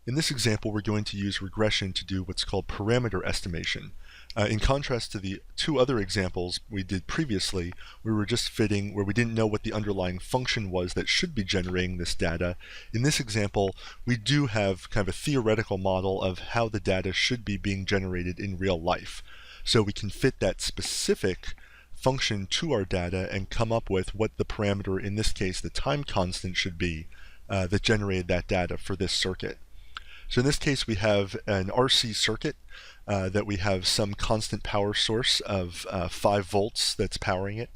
In this example, we're going to use regression to do what's called parameter estimation. In contrast to the two other examples we did previously, we were just fitting where we didn't know what the underlying function was that should be generating this data. In this example, we do have kind of a theoretical model of how the data should be being generated in real life. So we can fit that specific function to our data and come up with what the parameter, in this case the time constant, should be that generated that data for this circuit. So in this case we have an RC circuit that we have some constant power source of 5 volts that's powering it.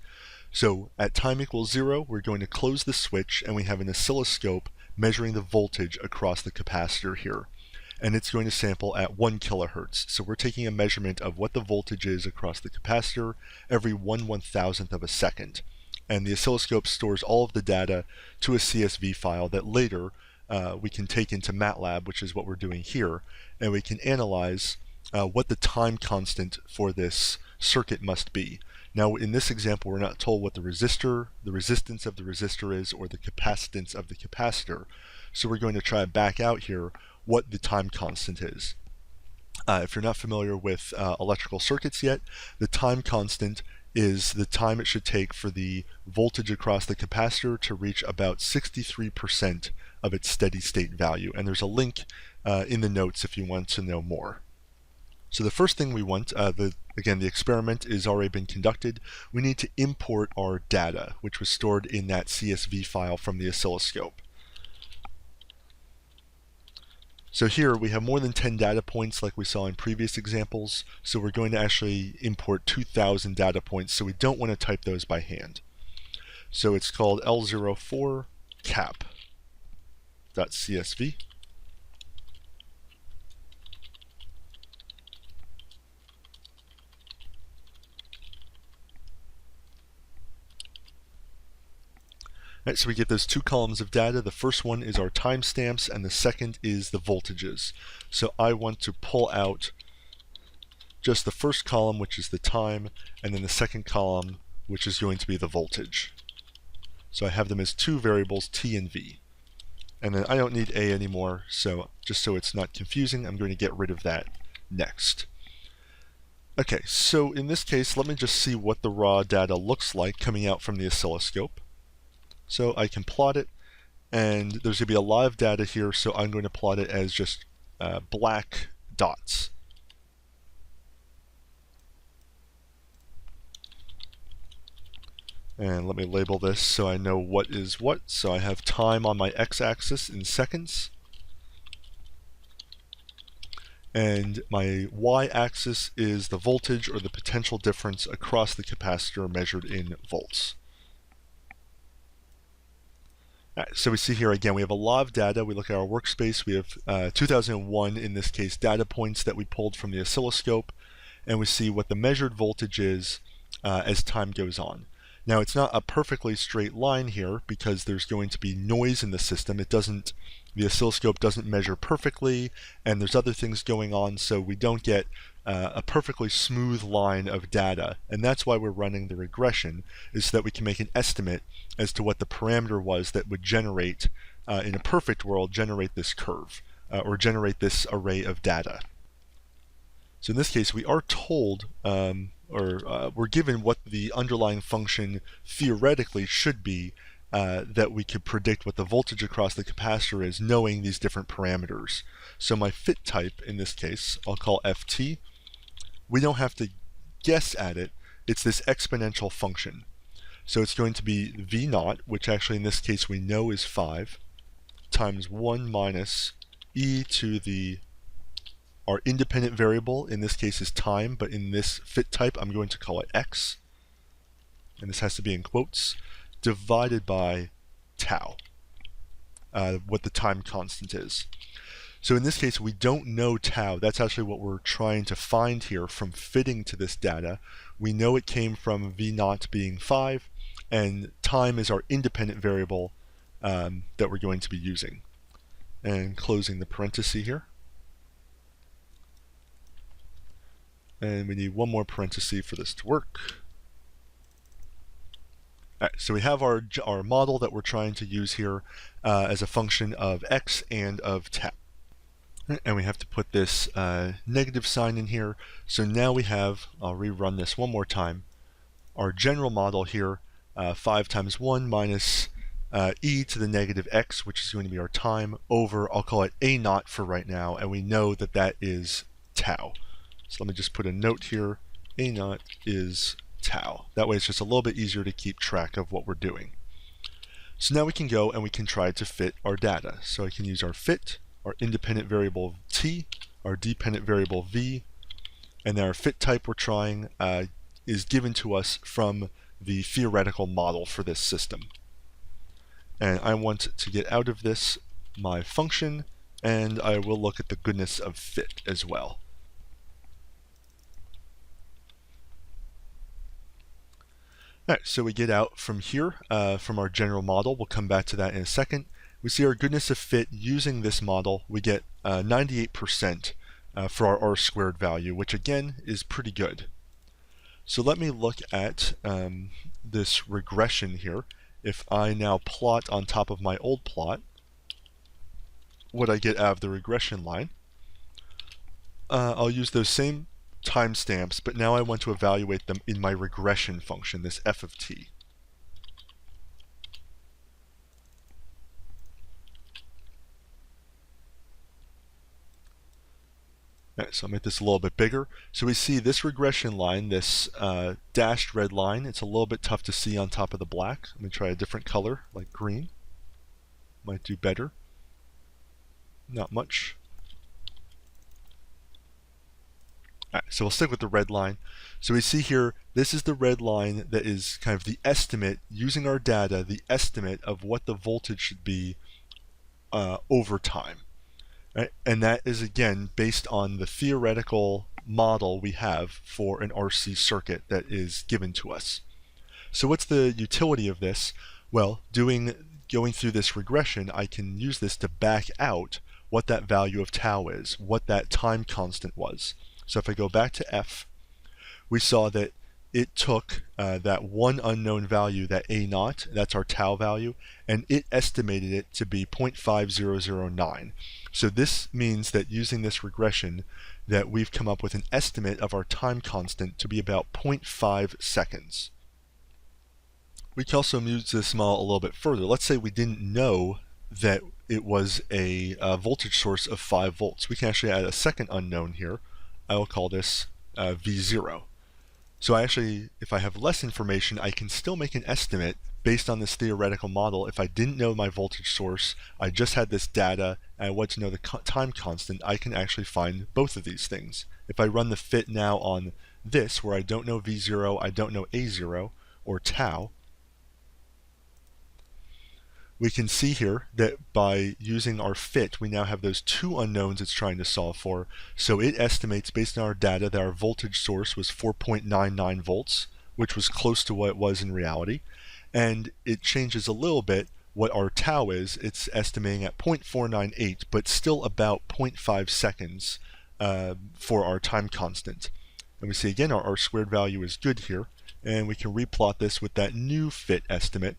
So at time equals 0 we're going to close the switch and we have an oscilloscope measuring the voltage across the capacitor here. And it's going to sample at 1 kilohertz. So we're taking a measurement of what the voltage is across the capacitor every 1/1000th of a second. And the oscilloscope stores all of the data to a CSV file that later we can take into MATLAB, which is what we're doing here, and we can analyze what the time constant for this circuit must be. Now in this example we're not told what the resistance of the resistor is, or the capacitance of the capacitor. So we're going to try to back out here what the time constant is. If you're not familiar with electrical circuits yet, the time constant is the time it should take for the voltage across the capacitor to reach about 63% of its steady state value. And there's a link in the notes if you want to know more. So the first thing we want, again the experiment has already been conducted, we need to import our data, which was stored in that CSV file from the oscilloscope. So here we have more than 10 data points like we saw in previous examples, so we're going to actually import 2000 data points, so we don't want to type those by hand. So it's called L04 cap.csv. Right, so we get those two columns of data. The first one is our timestamps and the second is the voltages. So I want to pull out just the first column, which is the time, and then the second column, which is going to be the voltage. So I have them as two variables, t and v. And then I don't need a anymore, so just so it's not confusing, I'm going to get rid of that next. Okay, so in this case, let me just see what the raw data looks like coming out from the oscilloscope. So I can plot it, and there's going to be a lot of data here, so I'm going to plot it as just black dots. And let me label this so I know what is what. So I have time on my x-axis in seconds, and my y-axis is the voltage or the potential difference across the capacitor measured in volts. So we see here again we have a lot of data. We look at our workspace, we have 2001 in this case data points that we pulled from the oscilloscope, and we see what the measured voltage is as time goes on. Now it's not a perfectly straight line here because there's going to be noise in the system. The oscilloscope doesn't measure perfectly, and there's other things going on, so we don't get a perfectly smooth line of data. And that's why we're running the regression, is so that we can make an estimate as to what the parameter was that would generate, in a perfect world, generate this curve, or generate this array of data. So in this case, we are told, we're given what the underlying function theoretically should be, that we could predict what the voltage across the capacitor is, knowing these different parameters. So my fit type, in this case, I'll call ft. We don't have to guess at it. It's this exponential function. So it's going to be v naught, which actually in this case we know is 5, times 1 minus e to our independent variable, in this case is time, but in this fit type I'm going to call it x, and this has to be in quotes, divided by tau, what the time constant is. So in this case we don't know tau. That's actually what we're trying to find here from fitting to this data. We know it came from v naught being 5, and time is our independent variable that we're going to be using. And closing the parenthesis here. And we need one more parenthesis for this to work. All right, so we have our model that we're trying to use here as a function of x and of tau. And we have to put this negative sign in here. So now we have, I'll rerun this one more time, our general model here, 5 times 1 minus e to the negative x, which is going to be our time, over, I'll call it a naught for right now, and we know that that is tau. So let me just put a note here, a naught is tau. That way it's just a little bit easier to keep track of what we're doing. So now we can go and we can try to fit our data. So I can use our fit, our independent variable t, our dependent variable v, and our fit type we're trying is given to us from the theoretical model for this system. And I want to get out of this my function, and I will look at the goodness of fit as well. All right, so we get out from here, from our general model. We'll come back to that in a second. We see our goodness of fit using this model. We get 98% for our r-squared value, which again is pretty good. So let me look at this regression here. If I now plot on top of my old plot, what I get out of the regression line, I'll use those same timestamps, but now I want to evaluate them in my regression function, this f of t. All right, so I'll make this a little bit bigger. So we see this regression line, this dashed red line. It's a little bit tough to see on top of the black. Let me try a different color, like green. Might do better. Not much. All right, so we'll stick with the red line. So we see here, this is the red line that is kind of the estimate, using our data, the estimate of what the voltage should be over time. Right? And that is, again, based on the theoretical model we have for an RC circuit that is given to us. So what's the utility of this? Well, going through this regression, I can use this to back out what that value of tau is, what that time constant was. So if I go back to f, we saw that it took that one unknown value, that a naught, that's our tau value, and it estimated it to be 0.5009. So this means that using this regression, that we've come up with an estimate of our time constant to be about 0.5 seconds. We can also use this model a little bit further. Let's say we didn't know that it was a voltage source of 5 volts. We can actually add a second unknown here. I will call this V0. So if I have less information, I can still make an estimate based on this theoretical model. If I didn't know my voltage source, I just had this data, and I want to know the time constant, I can actually find both of these things. If I run the fit now on this, where I don't know V0, I don't know A0, or tau, we can see here that by using our fit, we now have those two unknowns it's trying to solve for. So it estimates, based on our data, that our voltage source was 4.99 volts, which was close to what it was in reality. And it changes a little bit what our tau is. It's estimating at 0.498, but still about 0.5 seconds for our time constant. And we see again our r-squared value is good here. And we can replot this with that new fit estimate.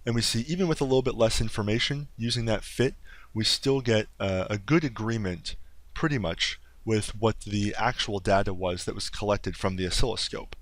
And we see even with a little bit less information, using that fit, we still get a good agreement pretty much with what the actual data was that was collected from the oscilloscope.